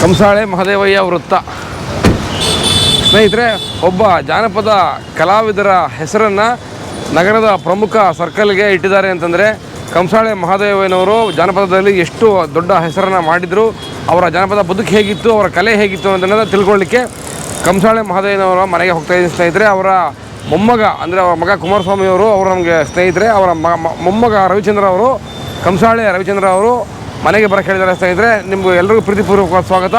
ಕಂಸಾಳೆ ಮಹದೇವಯ್ಯ ವೃತ್ತ. ಸ್ನೇಹಿತರೆ, ಒಬ್ಬ ಜಾನಪದ ಕಲಾವಿದರ ಹೆಸರನ್ನು ನಗರದ ಪ್ರಮುಖ ಸರ್ಕಲ್ಗೆ ಇಟ್ಟಿದ್ದಾರೆ ಅಂತಂದರೆ ಕಂಸಾಳೆ ಮಹದೇವಯ್ಯನವರು ಜಾನಪದದಲ್ಲಿ ಎಷ್ಟು ದೊಡ್ಡ ಹೆಸರನ್ನು ಮಾಡಿದರು, ಅವರ ಜಾನಪದ ಬದುಕು ಹೇಗಿತ್ತು, ಅವರ ಕಲೆ ಹೇಗಿತ್ತು ಅನ್ನೋದನ್ನು ತಿಳ್ಕೊಳ್ಳಿಕ್ಕೆ ಕಂಸಾಳೆ ಮಹದೇವಯ್ಯನವರ ಮನೆಗೆ ಹೋಗ್ತಾ ಇದ್ದೀನಿ ಸ್ನೇಹಿತರೆ. ಅವರ ಮೊಮ್ಮಗ ಅಂದರೆ ಅವರ ಮಗ ಕುಮಾರಸ್ವಾಮಿಯವರು ಅವರು ನಮಗೆ ಸ್ನೇಹಿತರೆ. ಅವರ ಮೊಮ್ಮಗ ರವಿಚಂದ್ರ ಅವರು, ಕಂಸಾಳೆ ರವಿಚಂದ್ರ ಅವರು ಮನೆಗೆ ಬರೋಕ್ಕೆ ಹೇಳಿದ್ದಾರೆ ಸ್ನೇಹಿತರೆ. ನಿಮಗೂ ಎಲ್ಲರಿಗೂ ಪ್ರೀತಿಪೂರ್ವಕ ಸ್ವಾಗತ.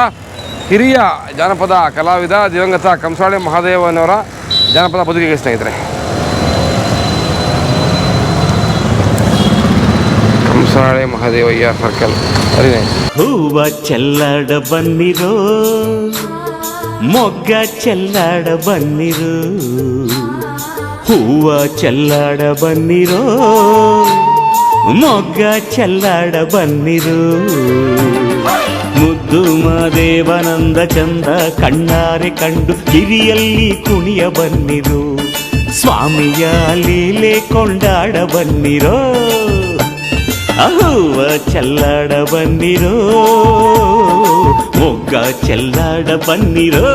ಹಿರಿಯ ಜಾನಪದ ಕಲಾವಿದ ದಿವಂಗತ ಕಂಸಾಳೆ ಮಹದೇವನವರ ಜಾನಪದ ಬದುಕಿಗೆ ಸ್ನೇಹಿತರೆ. ಕಂಸಾಳೆ ಮಹದೇವಯ್ಯ ಸರ್ಕಲ್. ಹೂವ ಚೆಲ್ಲಾಡ ಬನ್ನಿರೋ, ಮೊಗ್ಗ ಚೆಲ್ಲಾಡ ಬನ್ನಿರೋ, ಹೂವ ಚೆಲ್ಲಾಡ ಬನ್ನಿರೋ, ಮೊಗ್ಗ ಚೆಲ್ಲಾಡ ಬನ್ನಿರೋ, ಮುದ್ದು ಮಾದೇವನಂದ ಚಂದ ಕಣ್ಣಾರೆ ಕಂಡು ಕಿವಿಯಲ್ಲಿ ಕುಣಿಯ ಬನ್ನಿರೋ, ಸ್ವಾಮಿಯ ಲೀಲೆ ಕೊಂಡಾಡ ಬನ್ನಿರೋ, ಹೂವ ಚೆಲ್ಲಾಡ ಬನ್ನಿರೋ, ಮೊಗ್ಗ ಚೆಲ್ಲಾಡ ಬನ್ನಿರೋ.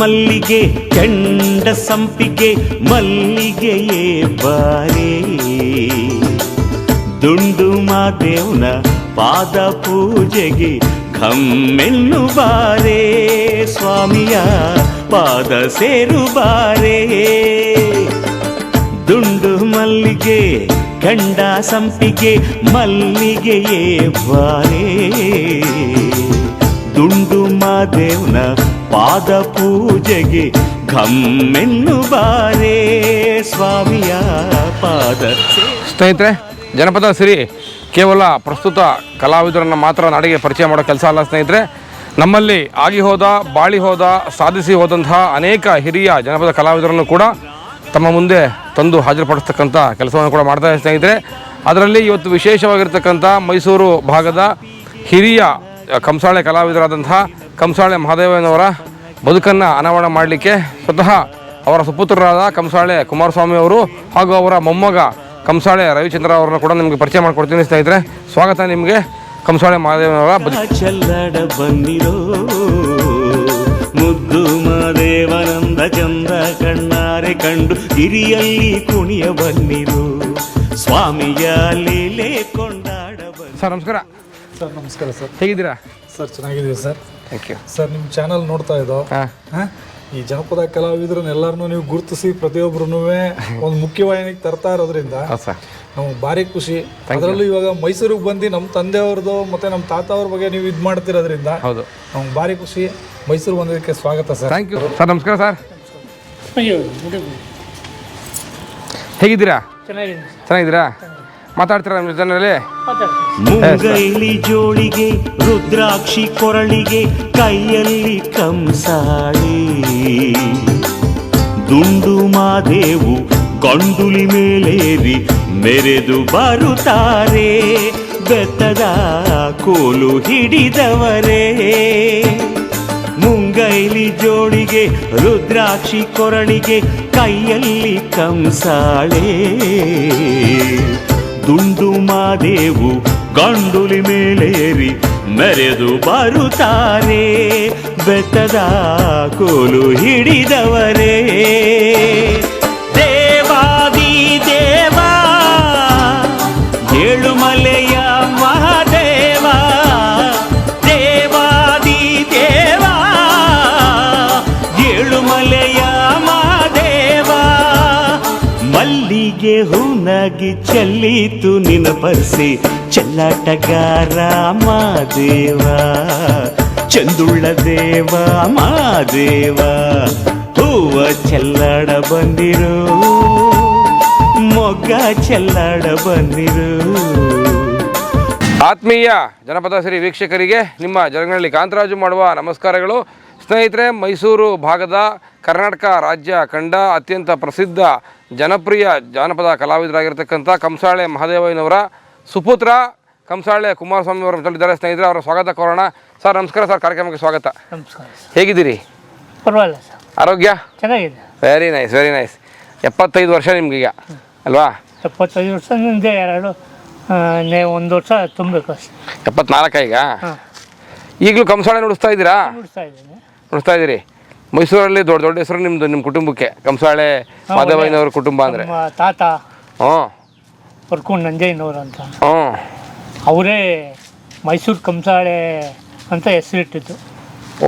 ಮಲ್ಲಿಗೆ ಕೆಂಡ ಸಂಪಿಗೆ ಮಲ್ಲಿಗೆಯೇ ಬಾರೇ, ದುಂಡು ಮಾದೇವನ ಪಾದ ಪೂಜೆಗೆ ಘಮ್ಮೆನ್ನು ಬಾರೇ, ಸ್ವಾಮಿಯ ಪಾದ ಸೇರು ಬಾರೇ. ದುಂಡು ಮಲ್ಲಿಗೆ ಕೆಂಡ ಸಂಪಿಗೆ ಮಲ್ಲಿಗೆಯೇ ಬಾರೇ, ದುಂಡು ಮಾದೇವನ ಪಾದ ಪೂಜೆಗೆ ಘಮ್ಮೆನ್ನು ಬಾರೇ, ಸ್ವಾಮಿಯ ಪಾದ. ಸ್ನೇಹಿತರೆ, ಜನಪದ ಸಿರಿ ಕೇವಲ ಪ್ರಸ್ತುತ ಕಲಾವಿದರನ್ನು ಮಾತ್ರ ನಾಡಿಗೆ ಪರಿಚಯ ಮಾಡೋ ಕೆಲಸ ಅಲ್ಲ ಸ್ನೇಹಿತರೆ. ನಮ್ಮಲ್ಲಿ ಆಗಿ ಹೋದ, ಬಾಳಿ ಹೋದ, ಸಾಧಿಸಿ ಹೋದಂತಹ ಅನೇಕ ಹಿರಿಯ ಜನಪದ ಕಲಾವಿದರನ್ನು ಕೂಡ ತಮ್ಮ ಮುಂದೆ ತಂದು ಹಾಜರುಪಡಿಸ್ತಕ್ಕಂಥ ಕೆಲಸವನ್ನು ಕೂಡ ಮಾಡ್ತಾರೆ ಸ್ನೇಹಿತರೆ. ಅದರಲ್ಲಿ ಇವತ್ತು ವಿಶೇಷವಾಗಿರ್ತಕ್ಕಂಥ ಮೈಸೂರು ಭಾಗದ ಹಿರಿಯ ಕಂಸಾಳೆ ಕಲಾವಿದರಾದಂತಹ ಕಂಸಾಳೆ ಮಹದೇವಯ್ಯನವರ ಬದುಕನ್ನು ಅನಾವರಣ ಮಾಡಲಿಕ್ಕೆ ಸ್ವತಃ ಅವರ ಸುಪುತ್ರರಾದ ಕಂಸಾಳೆ ಕುಮಾರಸ್ವಾಮಿ ಅವರು ಹಾಗೂ ಅವರ ಮೊಮ್ಮಗ ಕಂಸಾಳೆ ರವಿಚಂದ್ರ ಅವರನ್ನು ಕೂಡ ನಿಮಗೆ ಪರಿಚಯ ಮಾಡಿಕೊಡ್ತೀನಿ ಸ್ನೇಹಿತರೆ. ಸ್ವಾಗತ ನಿಮಗೆ ಕಂಸಾಳೆ ಮಹದೇವನವರ ಬದುಕು. ಚೆಲ್ಲಡ ಬನ್ನಿರೋ, ಮುದ್ದು ಮಹದೇವನಂದ ಚಂದ ಕಣ್ಣಾರೆ ಕಂಡು ಹಿರಿಯಲ್ಲಿ ಕುಣಿಯ ಬನ್ನಿರೋ, ಸ್ವಾಮಿಯ ಲೀಲೆ ಕೊಂಡಾಡ ಬನ್ನಿ. ಸರ್ ನಮಸ್ಕಾರ. ಸರ್ ನಮಸ್ಕಾರ ಸರ್. ಹೇಗಿದ್ದೀರಾ ಸರ್? ಚೆನ್ನಾಗಿದ್ದೀವಿ ಸರ್. Thank you sir. ನಿಮ್ಮ ಚಾನಲ್ ನೋಡ್ತಾ ಇದ್ದೋ, ಈ ಜನಪದ ಕಲಾವಿದರನ್ನ ಎಲ್ಲರನ್ನೂ ನೀವು ಗುರುತಿಸಿ ಪ್ರತಿಯೊಬ್ಬರೂ ಒಂದು ಮುಖ್ಯವಾಹಿನಿಗೆ ತರ್ತಾ ಇರೋದ್ರಿಂದ ನಮ್ಗೆ ಭಾರಿ ಖುಷಿ. ಅದರಲ್ಲೂ ಇವಾಗ ಮೈಸೂರಿಗೆ ಬಂದು ನಮ್ಮ ತಂದೆಯವ್ರದ್ದು ಮತ್ತು ನಮ್ಮ ತಾತ ಅವ್ರ ಬಗ್ಗೆ ನೀವು ಇದು ಮಾಡ್ತಿರೋದ್ರಿಂದ ಹೌದು ನಮ್ಗೆ ಭಾರಿ ಖುಷಿ. ಮೈಸೂರು ಬಂದಿದ್ದಕ್ಕೆ ಸ್ವಾಗತ ಸರ್. Thank you sir. ನಮಸ್ಕಾರ ಸರ್. ಹೇಗಿದ್ದೀರಾ? ಚೆನ್ನಾಗಿದ್ದೀರಾ? ಮಾತಾಡ್ತೀರಾ ನಮ್ಮ ಜೊತೆಯಲ್ಲಿ? ಮುಂಗೈಲಿ ಜೋಳಿಗೆ ರುದ್ರಾಕ್ಷಿ ಕೊರಳಿಗೆ ಕೈಯಲ್ಲಿ ಕಂಸಾಳೆ, ದುಂಡು ಮಾದೇವು ಗಂಡುಲಿ ಮೇಲೇರಿ ಮೆರೆದು ಬರುತ್ತಾರೆ, ಬೆತ್ತದ ಕೋಲು ಹಿಡಿದವರೇ. ಮುಂಗೈಲಿ ಜೋಳಿಗೆ ರುದ್ರಾಕ್ಷಿ ಕೊರಳಿಗೆ ಕೈಯಲ್ಲಿ ಕಂಸಾಳೆ, ದುಂಡು ಮಾದೇವು ಗಂಡುಲಿ ಮೇಲೇರಿ ಮೆರೆದು ಬರುತ್ತಾರೆ, ಬೆತ್ತದ ಕೋಲು ಹಿಡಿದವರೇ. ದೇವಾದಿ ದೇವ ಏಳುಮಲೆಯ ಮಹಾದೇವ, ದೇವಾದಿ ದೇವ ಏಳುಮಲೆಯ ಮಹಾದೇವ, ಮಲ್ಲಿಗೆ ಹೂನಾಗಿ ಚೆಲ್ಲಿತು ನಿನ್ನ ಪರ್ಸೆ, ಚೆಲ್ಲಾಟಗಾರ ಮಾದೇವ, ಚಂದುಳ್ಳ ದೇವ ಮಾದೇವ, ಹೂವ ಚೆಲ್ಲಾಡ ಬಂದಿರೋ, ಮೊಗ್ಗ ಚೆಲ್ಲಾಡ ಬನ್ನಿರು. ಆತ್ಮೀಯ ಜನಪದ ಸಿರಿ ವೀಕ್ಷಕರಿಗೆ ನಿಮ್ಮ ಜನಗಳಲ್ಲಿ ಕಾಂತರಾಜು ಮಾಡುವ ನಮಸ್ಕಾರಗಳು. ಸ್ನೇಹಿತರೆ, ಮೈಸೂರು ಭಾಗದ ಕರ್ನಾಟಕ ರಾಜ್ಯ ಕಂಡ ಅತ್ಯಂತ ಪ್ರಸಿದ್ಧ ಜನಪ್ರಿಯ ಜಾನಪದ ಕಲಾವಿದರಾಗಿರ್ತಕ್ಕಂಥ ಕಂಸಾಳೆ ಮಹಾದೇವಯ್ಯನವರ ಸುಪುತ್ರ ಕಂಸಾಳೆ ಕುಮಾರಸ್ವಾಮಿ ಅವರು ಮಾತಾಡಿದ್ದಾರೆ. ಸ್ನೇಹಿತರೆ, ಅವರ ಸ್ವಾಗತ ಕೋರೋಣ. ಸರ್ ನಮಸ್ಕಾರ ಸರ್, ಕಾರ್ಯಕ್ರಮಕ್ಕೆ ಸ್ವಾಗತ. ನಮಸ್ಕಾರ. ಹೇಗಿದ್ದೀರಿ? ಪರವಾಗಿಲ್ಲ ಸರ್, ಆರೋಗ್ಯ ಚೆನ್ನಾಗಿದೆ. Very nice very nice. 75 ವರ್ಷ ನಿಮ್ಗೀಗ ಅಲ್ವಾ? 75 ವರ್ಷ ಮುಂದೆ ಒಂದು ವರ್ಷ ತುಂಬಬೇಕು ಅಷ್ಟೇ. 74 ಈಗ? ಈಗಲೂ ಕಂಸಾಳೆ ನುಡಿಸ್ತಾ ಇದ್ದೀರಾ? ನುಡಿಸ್ತಾ ಇದ್ದೀರಿ. ಮೈಸೂರಲ್ಲಿ ದೊಡ್ಡ ದೊಡ್ಡ ಹೆಸರು ನಿಮ್ಮದು, ನಿಮ್ಮ ಕುಟುಂಬಕ್ಕೆ ಕಂಸಾಳೆ ಮಾಧವಯ್ಯನವ್ರ ಕುಟುಂಬ ಅಂದರೆ. ನಮ್ಮ ತಾತ ಹ್ಞೂ ವರ್ಕೂಣ್ ನಂಜಯ್ಯನವ್ರು ಅಂತ, ಹ್ಞೂ, ಅವರೇ ಮೈಸೂರು ಕಂಸಾಳೆ ಅಂತ ಹೆಸರಿಟ್ಟಿದ್ದು.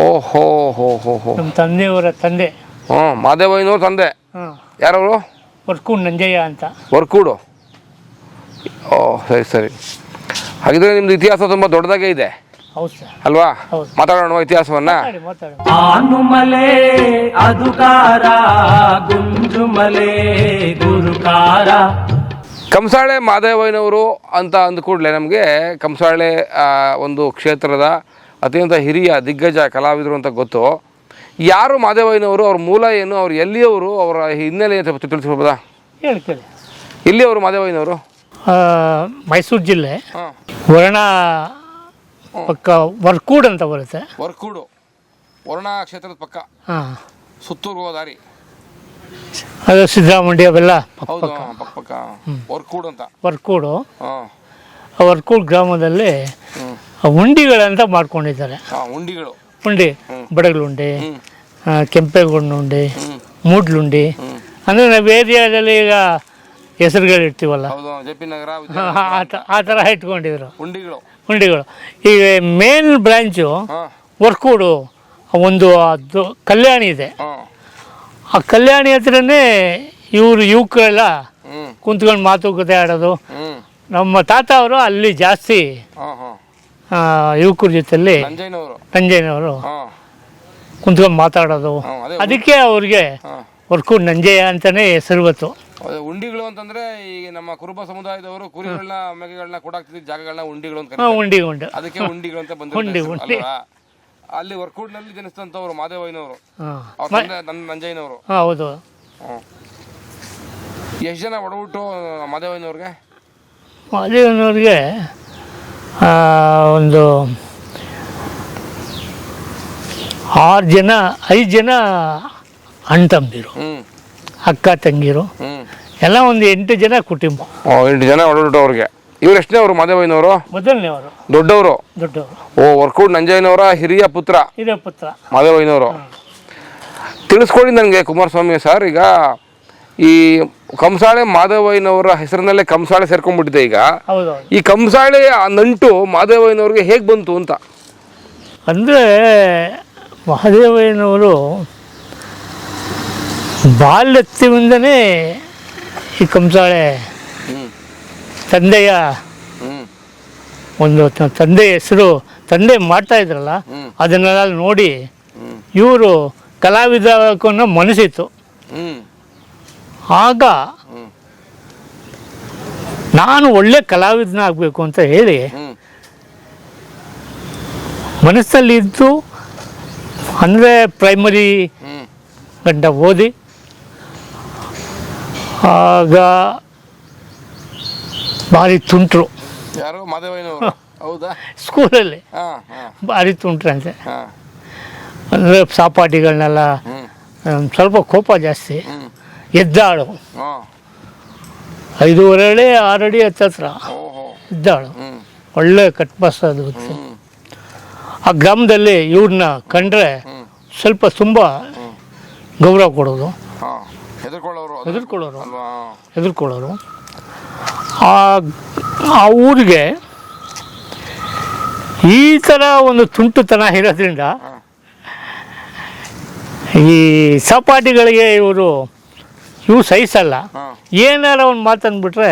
ಓಹೋ ಹೋ ಹೋ ಹೋ. ನಮ್ಮ ತಂದೆಯವರ ತಂದೆ. ಹ್ಞೂ, ಮಾಧವಯ್ಯನವ್ರ ತಂದೆ ಯಾರವರು? ವರ್ಕೂಣ್ ನಂಜಯ್ಯ ಅಂತ. ವರ್ಕೂಡು. ಓಹ್ ಸರಿ ಸರಿ. ಹಾಗಿದ್ರೆ ನಿಮ್ದು ಇತಿಹಾಸ ತುಂಬ ದೊಡ್ಡದಾಗೇ ಇದೆ. ಹೌದು ಸರ್. ಅಲ್ವಾ? ಹೌದು. ಮಾತಾಡೋಣ ಇತಿಹಾಸವನ್ನ. ಮಾತಾಡಿ. ಆನುಮಲೆ ಅದುಕಾರ ಗುಂಜುಮಲೆ ಗುರುಕಾರ. ಕಂಸಾಳೆ ಮಾದೇವಯ್ಯನವರು ಅಂತ ಅಂದ ಕೂಡಲೇ ನಮಗೆ ಕಂಸಾಳೆ ಒಂದು ಕ್ಷೇತ್ರದ ಅತ್ಯಂತ ಹಿರಿಯ ದಿಗ್ಗಜ ಕಲಾವಿದರು ಅಂತ ಗೊತ್ತು. ಯಾರು ಮಾದೇವಯ್ಯನವರು? ಅವ್ರ ಮೂಲ ಏನು? ಅವ್ರು ಎಲ್ಲಿಯವರು? ಅವರ ಹಿನ್ನೆಲೆ ಅಂತ ತಿಳಿಸ್ಬೋದಾ? ಹೇಳ್ತೇನೆ. ಎಲ್ಲಿಯವರು ಮಾದೇವಯ್ಯನವರು? ಮೈಸೂರು ಜಿಲ್ಲೆ ಹಾಂ, ವರ್ಣ ಪಕ್ಕ ವರ್ಕೂಡ್ ಅಂತ ಬರುತ್ತೆ. ವರ್ಕೂಡು, ವರ್ಣ ಕ್ಷೇತ್ರದ ಪಕ್ಕ, ಹಾಂ, ಸುತ್ತೂರು ದಾರಿ. ಅದು ಸಿದ್ದರಾಮಂಡಿ ಅವೆಲ್ಲ ಹೌದು, ಪಕ್ಕ. ಪಕ್ಕ ಪಕ್ಕ ವರ್ಕೂಡು ಅಂತ. ವರ್ಕೂಡು. ಹಾಂ, ಆ ವರ್ಕೂಡ್ ಗ್ರಾಮದಲ್ಲಿ ಉಂಡಿಗಳಂತ ಮಾಡ್ಕೊಂಡಿದ್ದಾರೆ. ಹಾಂ, ಉಂಡಿಗಳು. ಉಂಡಿ, ಬಡಗಲುಂಡಿ, ಕೆಂಪೇಗೌಡನ ಉಂಡಿ, ಮೂಡ್ಲುಂಡಿ, ಅಂದರೆ ನಾವು ಏರಿಯಾದಲ್ಲಿ ಈಗ ಹೆಸರುಗಳಿರ್ತೀವಲ್ಲ, ಹೌದು, ಜೆ ಪಿ ನಗರ, ಆ ಥರ ಇಟ್ಕೊಂಡಿದ್ರು ಉಂಡಿಗಳು. ಉಂಡಿಗಳು. ಈಗ ಮೇನ್ ಬ್ರಾಂಚು ಹಾಂ, ವರ್ಕೂಡು ಒಂದು ಅದು ಕಲ್ಯಾಣಿ ಇದೆ. ಹಾಂ, ಆ ಕಲ್ಯಾಣಿ ಹತ್ರನೇ ಯುವಕರೆಲ್ಲ ಹ್ಞೂ, ಕುಂತ್ಕೊಂಡು ಮಾತುಕತೆ ಆಡೋದು. ಹ್ಞೂ, ನಮ್ಮ ತಾತ ಅವರು ಅಲ್ಲಿ ಜಾಸ್ತಿ ಹಾಂ, ಹಾಂ, ಯುವಕರ ಜೊತೆಲಿ ನಂಜಯ್ಯನವರು. ಹಾಂ, ಕುಂತ್ಕೊಂಡು ಮಾತಾಡೋದು. ಅದೇ ಅದಕ್ಕೆ ಅವ್ರಿಗೆ ಹಾಂ, ವರ್ಕೂಡ್ ನಂಜಯ್ಯ ಅಂತಲೇ ಹೆಸರು ಬಂತು. ಉಂಡಿಗಳು ಅಂತಂದ್ರೆ ಈಗ ನಮ್ಮ ಕುರುಬ ಸಮುದಾಯದವರು ಕುರಿಗಳನ್ನ ಮೇಕೆಗಳನ್ನ ಕೊಡಾಕ್ತಿದ್ದ ಜಾಗಗಳನ್ನ ಉಂಡಿಗಳು ಅಂತ ಉಂಡಿ ಉಂಡು, ಅದಕ್ಕೆ ಉಂಡಿಗಳು ಅಂತ ಉಂಡಿ ಬಂದಿರೋ ಉಂಡಿ. ಅಲ್ಲಿ ವರ್ಕೂಡ್ನಲ್ಲಿ ಜನಿಸಿದಂಥವ್ರು ಮಾದೇವಯ್ಯನವರು, ಹಾಂ, ಅವ್ರ ತಂದೆ ನನ್ನ ನಂಜಯ್ಯನವರು. ಹೌದು. ಎಷ್ಟು ಜನ ಒಡಬಿಟ್ಟು ಮಾದೇವಯ್ಯನವ್ರಿಗೆ? ಮಾದೇವನವ್ರಿಗೆ ಒಂದು 5 ಜನ ಅಣ್ಣ ತಮ್ಮದಿರು, ಅಕ್ಕ ತಂಗಿರು, ಎಲ್ಲ ಒಂದು 8 ಜನ ಕುಟುಂಬ. 8 ಜನ ಒಡಬಿಟ್ಟು ಅವ್ರಿಗೆ. ಇವ್ರು ಎಷ್ಟನೇ ಅವರು ಮಾದೇವಯ್ಯನವರು? ಮೊದಲನೇವರು, ದೊಡ್ಡವರು. ದೊಡ್ಡವರು. ವರ್ಕೂಡ್ ನಂಜಯ್ಯನವರ ಹಿರಿಯ ಪುತ್ರ ಇದೇ ಪುತ್ರ ಮಾದೇವಯ್ಯನವರು. ತಿಳಿಸ್ಕೊಡಿ ನನಗೆ ಕುಮಾರಸ್ವಾಮಿ ಸರ್. ಈಗ ಈ ಕಂಸಾಳೆ ಮಾದೇವಯ್ಯನವರ ಹೆಸರಿನಲ್ಲೇ ಕಂಸಾಳೆ ಸೇರ್ಕೊಂಡ್ಬಿಟ್ಟಿದೆ ಈಗ. ಹೌದು. ಈ ಕಂಸಾಳೆ ಆ ನಂಟು ಮಾದೇವಯ್ಯನವ್ರಿಗೆ ಹೇಗೆ ಬಂತು ಅಂತ? ಅಂದರೆ ಮಹಾದೇವಯ್ಯನವರು ಬಾಲ್ಯತ್ವದಿಂದನೇ ಈ ಕಂಸಾಳೆ ತಂದೆಯ ಒಂದು ತಂದೆ ಹೆಸರು, ತಂದೆ ಮಾಡ್ತಾ ಇದ್ರಲ್ಲ ಅದನ್ನೆಲ್ಲ ನೋಡಿ ಇವರು ಕಲಾವಿದಕ್ಕೂ ಮನಸ್ಸಿತ್ತು. ಆಗ ನಾನು ಒಳ್ಳೆ ಕಲಾವಿದನ ಆಗಬೇಕು ಅಂತ ಹೇಳಿ ಮನಸ್ಸಲ್ಲಿ ಇದ್ದು, ಅಂದರೆ ಪ್ರೈಮರಿ ಗಂಟ ಓದಿ, ಆಗ ಭಾರಿ ತುಂಟ್ರು. ಯಾರು? ಮಾದೇವಯ್ಯನವರು. ಹೌದಾ? ಸ್ಕೂಲಲ್ಲಿ ಭಾರಿ ತುಂಟ್ರಂತೆ. ಅಂದರೆ ಸಹಪಾಠಿಗಳನ್ನೆಲ್ಲ ಸ್ವಲ್ಪ ಕೋಪ ಜಾಸ್ತಿ. ಎದ್ದಾಳು 5.5 ಅಡಿ 6 ಅಡಿ ಹತ್ತಿರ ಇದ್ದಾಳು. ಒಳ್ಳೆ ಕಟ್ಬಸ್ ಅದು. ಆ ಗ್ರಾಮದಲ್ಲಿ ಇವ್ರನ್ನ ಕಂಡ್ರೆ ಸ್ವಲ್ಪ ತುಂಬ ಗೌರವ ಕೊಡೋದು, ಹೆದರ್ಕೊಳ್ಳೋರು. ಆ ಊರಿಗೆ ಈ ಥರ ಒಂದು ತುಂಟುತನ ಇರೋದ್ರಿಂದ ಈ ಸಹಪಾಠಿಗಳಿಗೆ ಇವರು ಸಹಿಸಲ್ಲ. ಏನಾರ ಒಂದು ಮಾತಂದ್ಬಿಟ್ರೆ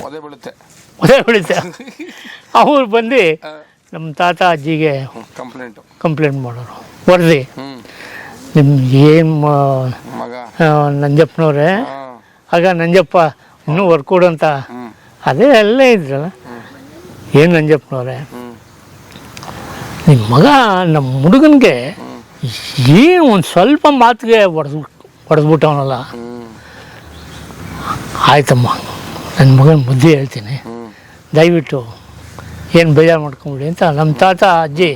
ಒದೆ ಬೀಳುತ್ತೆ. ಅವ್ರು ಬಂದು ನಮ್ಮ ತಾತ ಅಜ್ಜಿಗೆ ಕಂಪ್ಲೇಂಟ್ ಮಾಡೋರು, ವರದಿ. ನಿಮ್ಗೆ ಏನು ನಂಜಪ್ಪನವ್ರೆ ಆಗ ನಂಜಪ್ಪ ಇನ್ನೂ ವರ್ಕೌಟ್ ಅಂತ ಅದೇ ಅಲ್ಲೇ ಇದ್ರಲ್ಲ, ಏನು ನಂಜಪ್ಪನವ್ರೆ ನಿಮ್ಮ ಮಗ ನಮ್ಮ ಹುಡುಗನಿಗೆ ಏನು ಒಂದು ಸ್ವಲ್ಪ ಮಾತಿಗೆ ಹೊಡೆದ್ಬಿಟ್ಟವನಲ್ಲ. ಆಯ್ತಮ್ಮ, ನನ್ನ ಮಗನ ಬುದ್ಧಿ ಹೇಳ್ತೀನಿ, ದಯವಿಟ್ಟು ಏನು ಬೇಜಾರು ಮಾಡ್ಕೊಂಬಿಡಿ ಅಂತ ನಮ್ಮ ತಾತ ಅಜ್ಜಿ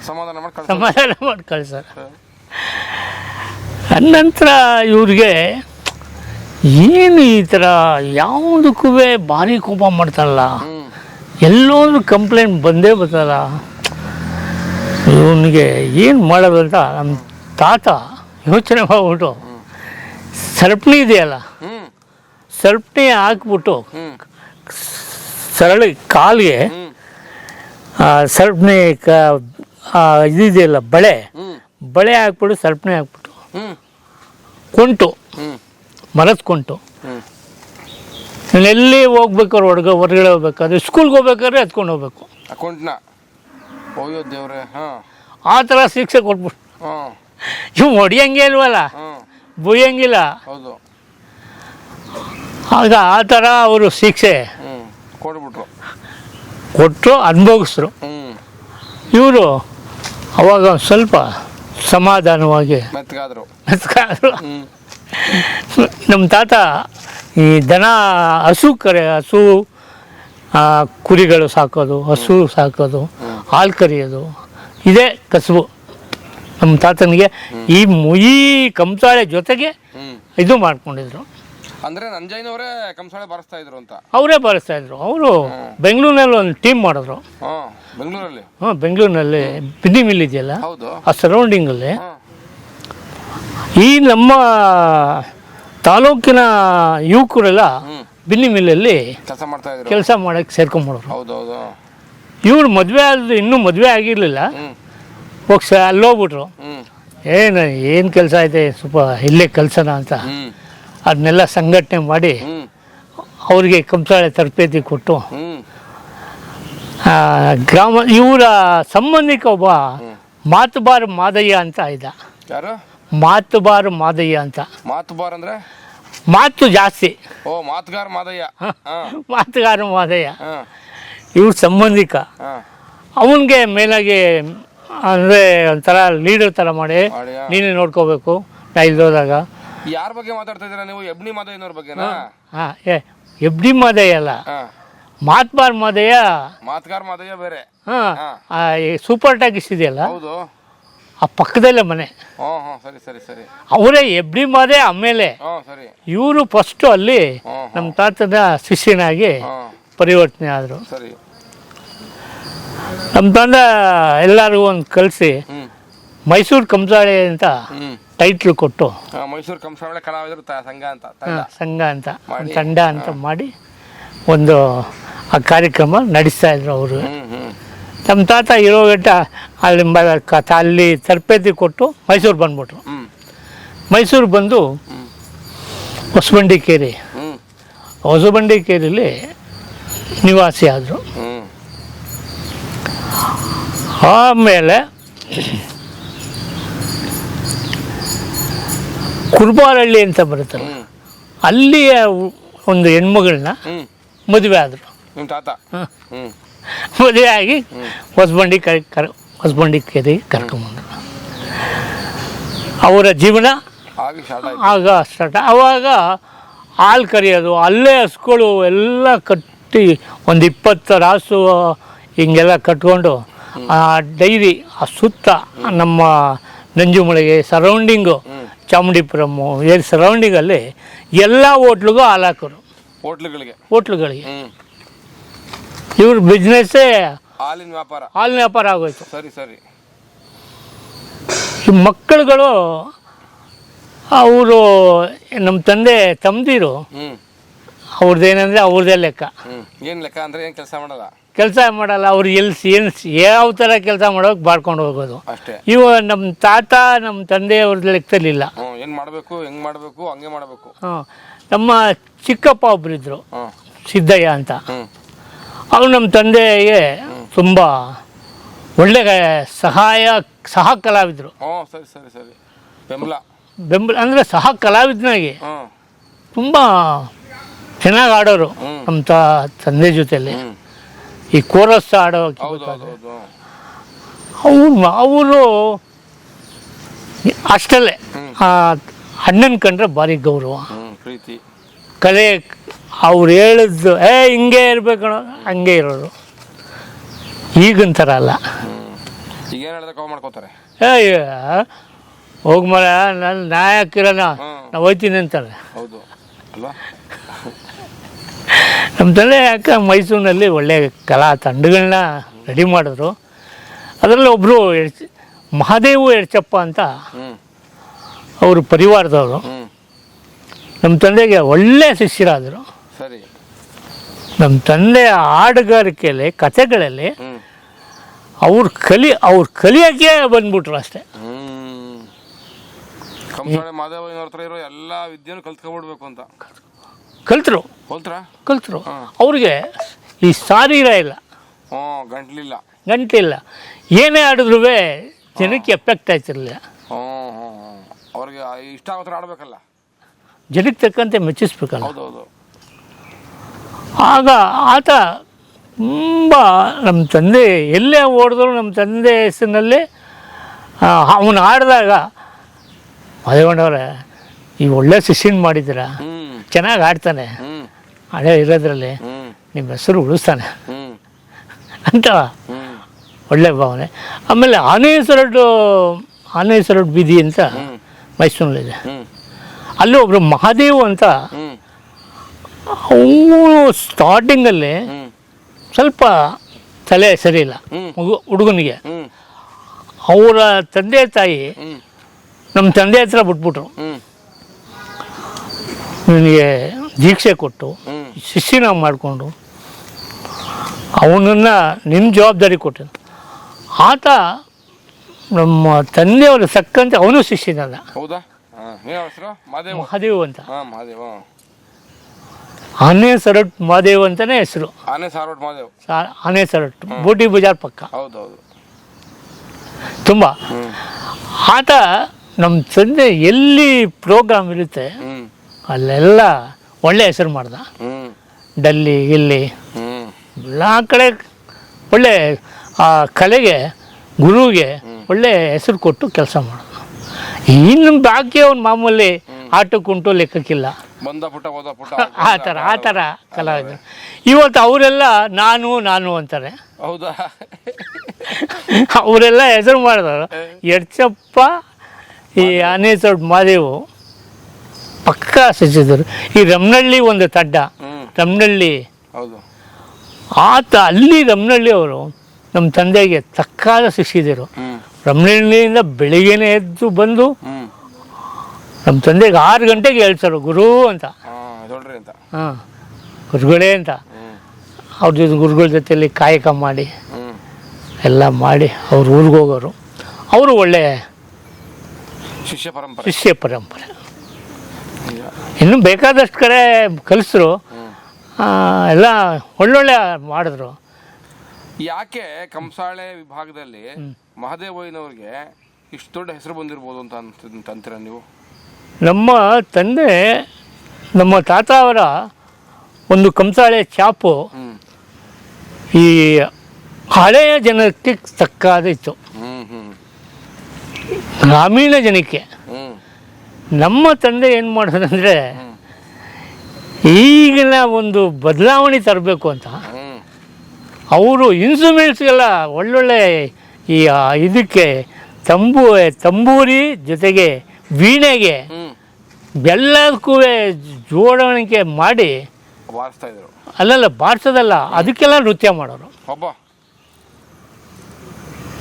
ಸಮಾಧಾನ ಮಾಡಿ ಕಳ್ಸಾರ. ನಂತರ ಇವ್ರಿಗೆ ಏನು ಈ ಥರ ಯಾವುದಕ್ಕೂ ಭಾರಿ ಕೋಪ ಮಾಡ್ತಾರಲ್ಲ, ಎಲ್ಲೋದ್ರೂ ಕಂಪ್ಲೇಂಟ್ ಬಂದೇ ಬರ್ತಾರ, ಇವನಿಗೆ ಏನು ಮಾಡೋದು ಅಂತ ನಮ್ಮ ತಾತ ಯೋಚನೆ ಮಾಡ್ಬಿಟ್ಟು ಸರಪಣಿ ಇದೆಯಲ್ಲ, ಸರಪಣಿ ಹಾಕ್ಬಿಟ್ಟು ಸರಳಿ ಕಾಲಿಗೆ ಸರಪಣಿ ಇದಿದೆಯಲ್ಲ ಬಳೆ ಹಾಕ್ಬಿಟ್ಟು ಸರಪಣಿ ಹಾಕ್ಬಿಟ್ಟು ಕೊಂಟು, ಮರದ ಕೊಂಟು, ಎಲ್ಲಿ ಹೋಗ್ಬೇಕಾದ್ರೆ ಹೊರಗಡೆ ಹೋಗ್ಬೇಕಾದ್ರೆ ಸ್ಕೂಲ್ಗೆ ಹೋಗ್ಬೇಕಾದ್ರೆ ಎತ್ಕೊಂಡು ಹೋಗ್ಬೇಕು, ಆ ಥರ ಶಿಕ್ಷೆ ಕೊಟ್ಬಿಟ್ಟು. ಇವು ಹೊಡಿಯಂಗೆ ಇಲ್ವಲ್ಲ, ಬುಯ್ಯಂಗಿಲ್ಲ, ಆಗ ಆ ಥರ ಅವರು ಶಿಕ್ಷೆ ಕೊಟ್ಟರು, ಅನುಭವಿಸಿದ್ರು. ಇವರು ಅವಾಗ ಸ್ವಲ್ಪ ಸಮಾಧಾನವಾಗಿ ಮೆತ್ಕಾದ್ರು. ನಮ್ಮ ತಾತ ಈ ದನ ಹಸು ಕುರಿಗಳು ಸಾಕೋದು, ಹಸು ಸಾಕೋದು, ಹಾಲು ಕರಿಯೋದು, ಇದೇ ಕಸುಬು ನಮ್ಮ ತಾತನಿಗೆ. ಈ ಕಂಸಾಳೆ ಜೊತೆಗೆ ಇದು ಮಾಡ್ಕೊಂಡಿದ್ರು. ಅಂದ್ರೆ ನಂಜಯ್ಯನವರೇ ಕಂಸಾಳೆ ಬಾರಿಸ್ತಾ ಇದ್ರು ಅಂತ ಅವರೇ ಬಾರಿಸ್ತಾ ಇದ್ರು. ಅವರು ಬೆಂಗಳೂರಿನಲ್ಲಿ ಒಂದು ಟೀಮ್ ಮಾಡಿದ್ರು. ಬೆಂಗಳೂರಿನಲ್ಲಿ ಬಿನ್ನಿ ಮಿಲ್ ಇದೆಯಲ್ಲ, ಆ ಸರೌಂಡಿಂಗಲ್ಲಿ ಈ ನಮ್ಮ ತಾಲೂಕಿನ ಯುವಕರೆಲ್ಲ ಬಿನ್ನಿ ಮಿಲ್ಲಲ್ಲಿ ಕೆಲಸ ಮಾಡಕ್ಕೆ ಸೇರ್ಕೊಂಡ್ಬಿಡೋರು. ಇವ್ರು ಮದುವೆ ಆದ್ರೆ ಇನ್ನೂ ಮದುವೆ ಆಗಿರಲಿಲ್ಲ, ಹೋಗಿ ಅಲ್ಲೋಗ್ಬಿಟ್ರು. ಏನು ಕೆಲಸ ಐತೆ ಸ್ವಲ್ಪ ಇಲ್ಲೇ ಕಲ್ಸೋಣ ಅಂತ ಅದನ್ನೆಲ್ಲ ಸಂಘಟನೆ ಮಾಡಿ ಅವ್ರಿಗೆ ಕಂಸಾಳೆ ತರಬೇತಿ ಕೊಟ್ಟು ಇವರ ಸಂಬಂಧಿಕ ಒಬ್ಬ ಮಾತುಬಾರ ಮಾದಯ್ಯ ಅಂತ ಇದ್ದ. ಮಾತುಬಾರ ಮಾದಯ್ಯ ಅಂತ. ಮಾತುಬಾರ್ ಅಂದ್ರೆ ಮಾತು ಜಾಸ್ತಿ, ಮಾತುಗಾರ ಮಾದಯ್ಯ. ಮಾತುಗಾರ ಮಾದಯ್ಯ ಇವ್ರ ಸಂಬಂಧಿಕ. ಅವನಿಗೆ ಮೇಲಾಗಿ ಅಂದರೆ ಒಂಥರ ಲೀಡರ್ ಥರ ಮಾಡಿ ನೀನೇ ನೋಡ್ಕೋಬೇಕು ನಾ ಇಲ್ದೋದಾಗ. ಯಾರ ಬಗ್ಗೆ ಮಾತಾಡ್ತಾ ಇದ್ದೀರಾ ನೀವು? ಎಬ್ನಿ ಮಾದಯ್ಯನವ್ರ ಬಗ್ಗೆನಾ? ಎಬ್ಡಿ ಮಾದಯ್ಯ ಅಲ್ಲ, ಮಾತ್ಬಾರ್ ಮಾದಯ್ಯ. ಮಾತುಗಾರ ಮಾದಯ್ಯ ಬೇರೆ. ಸೂಪರ್ ಟಾಕೀಸ್ ಇದೆಯಲ್ಲ, ಆ ಪಕ್ಕದಲ್ಲೇ ಮನೆ. ಸರಿ ಸರಿ ಸರಿ. ಅವರೇ ಎಬ್ಡಿ ಮಾದಯ್ಯ. ಆಮೇಲೆ ಇವರು ಫಸ್ಟು ಅಲ್ಲಿ ನಮ್ಮ ತಾತನ ಶಿಷ್ಯನಾಗಿ ಪರಿವರ್ತನೆ ಆದರು. ನಮ್ಮ ತಂದ ಎಲ್ಲರಿಗೂ ಒಂದು ಕಲಿಸಿ ಮೈಸೂರು ಕಂಸಾಳೆ ಅಂತ ಟೈಟ್ಲ್ ಕೊಟ್ಟು ಮೈಸೂರು ಕಂಸಾಳೆ ಕಲಾವಿದರು ಸಂಘ ಅಂತ ತಂಡ ಅಂತ ಮಾಡಿ ಒಂದು ಆ ಕಾರ್ಯಕ್ರಮ ನಡೆಸ್ತಾ ಇದ್ರು ಅವರು. ನಮ್ಮ ತಾತ ಇರೋ ಗಂಟ ಅಲ್ಲಿ ತರಬೇತಿ ಕೊಟ್ಟು ಮೈಸೂರು ಬಂದ್ಬಿಟ್ರು. ಮೈಸೂರು ಬಂದು ಹೊಸಬಂಡಿ ಕೇರಿಲಿ ನಿವಾಸಿ ಆದರು. ಆಮೇಲೆ ಕುರ್ಬಾರಹಳ್ಳಿ ಅಂತ ಬರುತ್ತಲ್ಲ, ಅಲ್ಲಿಯ ಒಂದು ಹೆಣ್ಮಗಳನ್ನ ಮದುವೆ ಆದರು. ಮದುವೆ ಆಗಿ ಹೊಸಬಂಡಿ ಕೇರಿ ಕರ್ಕೊಂಬಂದರು. ಅವರ ಜೀವನ ಆಗ ಸ್ಟಾರ್ಟ್. ಆವಾಗ ಹಾಲು ಕರಿಯೋದು, ಅಲ್ಲೇ ಹಸುಗಳು ಎಲ್ಲ ಕಟ್ಟಿ ಒಂದು 20 ರಾಸು ಹಿಂಗೆಲ್ಲ ಕಟ್ಕೊಂಡು ಆ ಡೈರಿ ಆ ಸುತ್ತ ನಮ್ಮ ನಂಜುಮಳಿಗೆ ಸರೌಂಡಿಂಗು, ಚಾಮುಂಡಿಪುರಮ್ಮು ಸರೌಂಡಿಂಗಲ್ಲಿ ಎಲ್ಲ ಹೋಟ್ಲಿಗೂ ಹಾಲು ಹಾಕೋರು. ಹೋಟ್ಲುಗಳಿಗೆ ಇವ್ರ ಬಿಸ್ನೆಸ್ಸೇ ಹಾಲಿನ ವ್ಯಾಪಾರ ಆಗೋಯ್ತು. ಈ ಮಕ್ಕಳುಗಳು ಅವರು ನಮ್ಮ ತಂದೆ ತಮ್ಮದಿರು ಅವ್ರದ್ದೇನಂದರೆ ಅವ್ರದ್ದೇ ಲೆಕ್ಕ. ಕೆಲಸ ಮಾಡಲ್ಲ ಅವ್ರು. ಯಾವ ಥರ ಕೆಲಸ ಮಾಡೋಕೆ ಬಾಡ್ಕೊಂಡು ಹೋಗೋದು. ಇವ ನಮ್ಮ ತಾತ ನಮ್ಮ ತಂದೆಯವ್ರ ಲೆಕ್ಕದಲ್ಲಿಲ್ಲ. ನಮ್ಮ ಚಿಕ್ಕಪ್ಪ ಒಬ್ಬರಿದ್ರು, ಸಿದ್ದಯ್ಯ ಅಂತ. ಅವ್ರು ನಮ್ಮ ತಂದೆಗೆ ತುಂಬ ಒಳ್ಳೆ ಸಹ ಕಲಾವಿದರು. ಬೆಂಬಲ ಅಂದರೆ ಸಹ ಕಲಾವಿದನಾಗಿ ತುಂಬ ಚೆನ್ನಾಗಿ ಆಡೋರು ನಮ್ಮ ತಂದೆ ಜೊತೆಯಲ್ಲಿ. ಈ ಕೋರಸ್ ಆಡೋ ಅವರು ಅಷ್ಟಲ್ಲೇ ಅಣ್ಣನ ಕಂಡ್ರೆ ಭಾರಿ ಗೌರವ, ಪ್ರೀತಿ, ಕಲೆ. ಅವ್ರು ಹೇಳಿದ್ದು ಹಿಂಗೆ ಇರ್ಬೇಕು ಹಂಗೆ ಇರೋರು. ಈಗಿನ ಥರ ಅಲ್ಲ. ಈಗ ಏನು ಹೇಳಿದ್ರೆ ಕವ ಮಾಡ್ಕೋತಾರೆ. ಹೋಗಿ ಮರ ನನ್ನ ನಾಯಕಿರೋಣ ನಾವು ಹೋಯ್ತೀನಿ ಅಂತಾರೆ. ಹೌದು ಅಲ್ವಾ? ನಮ್ಮ ತಂದೆ ಯಾಕೆ ಮೈಸೂರಿನಲ್ಲಿ ಒಳ್ಳೆ ಕಲಾ ತಂಡಗಳನ್ನ ರೆಡಿ ಮಾಡಿದ್ರು. ಅದರಲ್ಲಿ ಒಬ್ಬರು ಮಹಾದೇವು ಎಡ್ಚಪ್ಪ ಅಂತ ಅವರು ಪರಿವಾರದವರು ನಮ್ಮ ತಂದೆಗೆ ಒಳ್ಳೆ ಶಿಷ್ಯರಾದರು. ಸರಿ. ನಮ್ಮ ತಂದೆ ಹಾಡುಗಾರಿಕೆಯಲ್ಲಿ ಕಥೆಗಳಲ್ಲಿ ಅವ್ರು ಕಲಿಯೋಕ್ಕೆ ಬಂದ್ಬಿಟ್ರು ಅಷ್ಟೇ. ಕಂಸಾಳೆ ಮಾದೇವಯ್ಯನವ್ರ ಹತ್ರ ಇರೋ ಎಲ್ಲ ವಿದ್ಯೆನೂ ಕಲ್ತ್ಕೊಬಿಡ್ಬೇಕು ಅಂತ ಕಲ್ತರು. ಅವ್ರಿಗೆ ಈ ಶಾರೀರ ಇಲ್ಲ, ಗಂಟಲಿಲ್ಲ, ಏನೇ ಆಡಿದ್ರು ಜನಕ್ಕೆ ಎಫೆಕ್ಟ್ ಆಯ್ತಿರಲಿಲ್ಲ. ಅವ್ರಿಗೆ ಇಷ್ಟ ಆಗೋ ಥರ ಆಡಬೇಕಲ್ಲ, ಜನಕ್ಕೆ ತಕ್ಕಂತೆ ಮೆಚ್ಚಿಸ್ಬೇಕಲ್ಲ. ಹೌದೌದು. ಆಗ ಆತ ತುಂಬ ನಮ್ಮ ತಂದೆ ಎಲ್ಲೇ ಓಡಿದ್ರು ನಮ್ಮ ತಂದೆ ಹೆಸರಿನಲ್ಲಿ ಅವನು ಆಡಿದಾಗ ಮದೇವಣ್ಣವ್ರೆ ಈ ಒಳ್ಳೆ ಶಿಷ್ಯನ ಮಾಡಿದ್ದೀರ, ಚೆನ್ನಾಗಿ ಆಡ್ತಾನೆ, ಹಳೆ ಇರೋದ್ರಲ್ಲಿ ನಿಮ್ಮ ಹೆಸರು ಉಳಿಸ್ತಾನೆ ಅಂತ ಒಳ್ಳೆ ಭಾವನೆ. ಆಮೇಲೆ ಆನೇಸರಡು ಬೀದಿ ಅಂತ ಮೈಸೂರಿನಲ್ಲಿದೆ. ಅಲ್ಲಿ ಒಬ್ಬರು ಮಹಾದೇವ್ ಅಂತ, ಅವನು ಸ್ಟಾರ್ಟಿಂಗಲ್ಲಿ ಸ್ವಲ್ಪ ತಲೆ ಸರಿ ಇಲ್ಲ ಹುಡುಗನಿಗೆ. ಅವರ ತಂದೆ ತಾಯಿ ನಮ್ಮ ತಂದೆ ಹತ್ರ ಬಿಟ್ಬಿಟ್ರು. ನನಗೆ ದೀಕ್ಷೆ ಕೊಟ್ಟು ಶಿಷ್ಯನ ಮಾಡಿಕೊಂಡು ಅವನನ್ನು ನಿಮ್ಮ ಜವಾಬ್ದಾರಿ ಕೊಟ್ಟನು. ಆತ ನಮ್ಮ ತಂದೆಯವರು ತಕ್ಕಂತೆ ಅವನು ಶಿಷ್ಯನಲ್ಲ. ಮಹಾದೇವ್ ಅಂತ, ಆನೆ ಸರಟ್ ಮಹಾದೇವ್ ಅಂತಲೇ ಹೆಸರು. ಆನೆ ಸರಟ್ ಬೋಟಿ ಬಜಾರ್ ಪಕ್ಕ. ತುಂಬ ಆತ ನಮ್ಮ ತಂದೆ ಎಲ್ಲಿ ಪ್ರೋಗ್ರಾಮ್ ಇರುತ್ತೆ ಅಲ್ಲೆಲ್ಲ ಒಳ್ಳೆ ಹೆಸರು ಮಾಡ್ದ. ಡೆಲ್ಲಿ ಇಲ್ಲಿ ಎಲ್ಲ ಕಡೆ ಒಳ್ಳೆ ಆ ಕಲೆಗೆ ಗುರುವಿಗೆ ಒಳ್ಳೆ ಹೆಸರು ಕೊಟ್ಟು ಕೆಲಸ ಮಾಡೋದು. ಇನ್ನು ಬಾಕಿ ಅವ್ನು ಮಾಮೂಲಿ ಆಟಕ್ಕುಂಟು ಲೆಕ್ಕಕ್ಕಿಲ್ಲ, ಆ ಥರ ಕಲಾವಿದರು. ಇವತ್ತು ಅವರೆಲ್ಲ ನಾನು ಅಂತಾರೆ. ಹೌದಾ? ಅವರೆಲ್ಲ ಹೆಸರು ಮಾಡಿದವರು. ಎಡ್ಚಪ್ಪ, ಈ ಆನೇಸೊಡ್ ಮಾದೇವು ಪಕ್ಕ ಸಚಿದರು. ಈ ರಮನಹಳ್ಳಿ ಒಂದು ತಡ್ಡ, ರಮನಹಳ್ಳಿ ಆತ ಅಲ್ಲಿ ರಮನಹಳ್ಳಿ ಅವರು ನಮ್ಮ ತಂದೆಗೆ ತಕ್ಕಾದ ಶಿಕ್ಷಿದರು. ರಮನಹಳ್ಳಿಯಿಂದ ಬೆಳಿಗ್ಗೆನೇ ಎದ್ದು ಬಂದು ನಮ್ಮ ತಂದೆಗೆ 6 ಗಂಟೆಗೆ ಹೇಳ್ತಾರೆ ಗುರು ಅಂತ. ಹಾಂ, ಗುರುಗಳೇ ಅಂತ. ಅವ್ರ ಜೊತೆ ಗುರುಗಳ ಜೊತೆಯಲ್ಲಿ ಕಾಯಕ ಮಾಡಿ ಎಲ್ಲ ಮಾಡಿ ಅವ್ರ ಊರಿಗೆ ಹೋಗೋರು. ಅವರು ಒಳ್ಳೆ ಶಿಷ್ಯ ಪರಂಪರೆ. ಇನ್ನೂ ಬೇಕಾದಷ್ಟು ಕಡೆ ಕಲಿಸಿದ್ರು, ಎಲ್ಲ ಒಳ್ಳೊಳ್ಳೆ ಮಾಡಿದ್ರು. ಯಾಕೆ ಕಂಸಾಳೆ ವಿಭಾಗದಲ್ಲಿ ಮಹಾದೇವಯ್ಯನವ್ರಿಗೆ ಇಷ್ಟು ದೊಡ್ಡ ಹೆಸರು ಬಂದಿರ್ಬೋದು ಅಂತ ಅಂತೀರ ನೀವು? ನಮ್ಮ ತಂದೆ, ನಮ್ಮ ತಾತ ಅವರ ಒಂದು ಕಂಸಾಳೆ ಛಾಪು ಈ ಹಳೆಯ ಜನಕ್ಕೆ ತಕ್ಕಾದ ಇತ್ತು, ಗ್ರಾಮೀಣ ಜನಕ್ಕೆ. ನಮ್ಮ ತಂದೆ ಏನು ಮಾಡೋದಂದರೆ ಈಗಿನ ಒಂದು ಬದಲಾವಣೆ ತರಬೇಕು ಅಂತ ಅವರು ಇನ್ಸ್ಟ್ರೂಮೆಂಟ್ಸ್ಗೆಲ್ಲ ಒಳ್ಳೊಳ್ಳೆ ಈ ಇದಕ್ಕೆ ತಂಬೂರಿ ಜೊತೆಗೆ ವೀಣೆಗೆ ಎಲ್ಲದಕ್ಕೂ ಜೋಡಣೆ ಮಾಡಿ ಅಲ್ಲಲ್ಲ ಬಾರಿಸೋದಲ್ಲ, ಅದಕ್ಕೆಲ್ಲ ನೃತ್ಯ ಮಾಡೋರು.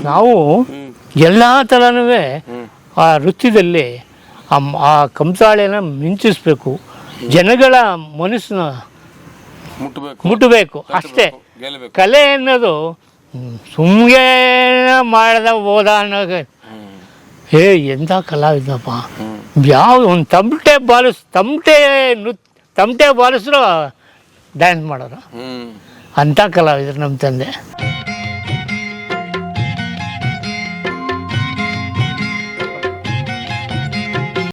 ನಾವು ಎಲ್ಲ ಥರನೂ ಆ ನೃತ್ಯದಲ್ಲಿ ಆ ಕಂಸಾಳೆನ ಮಿಂಚಿಸ್ಬೇಕು, ಜನಗಳ ಮನಸ್ಸನ್ನ ಮುಟ್ಟಬೇಕು ಅಷ್ಟೇ. ಕಲೆ ಅನ್ನೋದು ಸುಮ್ಮನೆ ಹೋದ ಅನ್ನೋಗೆ ಎಂಥ ಕಲಾವಿದಪ್ಪ. ಯಾವ ಒಂದು ತಮಟೆ ಬಾರಿಸ್ರು ಡ್ಯಾನ್ಸ್ ಮಾಡೋರು, ಅಂಥ ಕಲಾವಿದರು ನಮ್ಮ ತಂದೆ.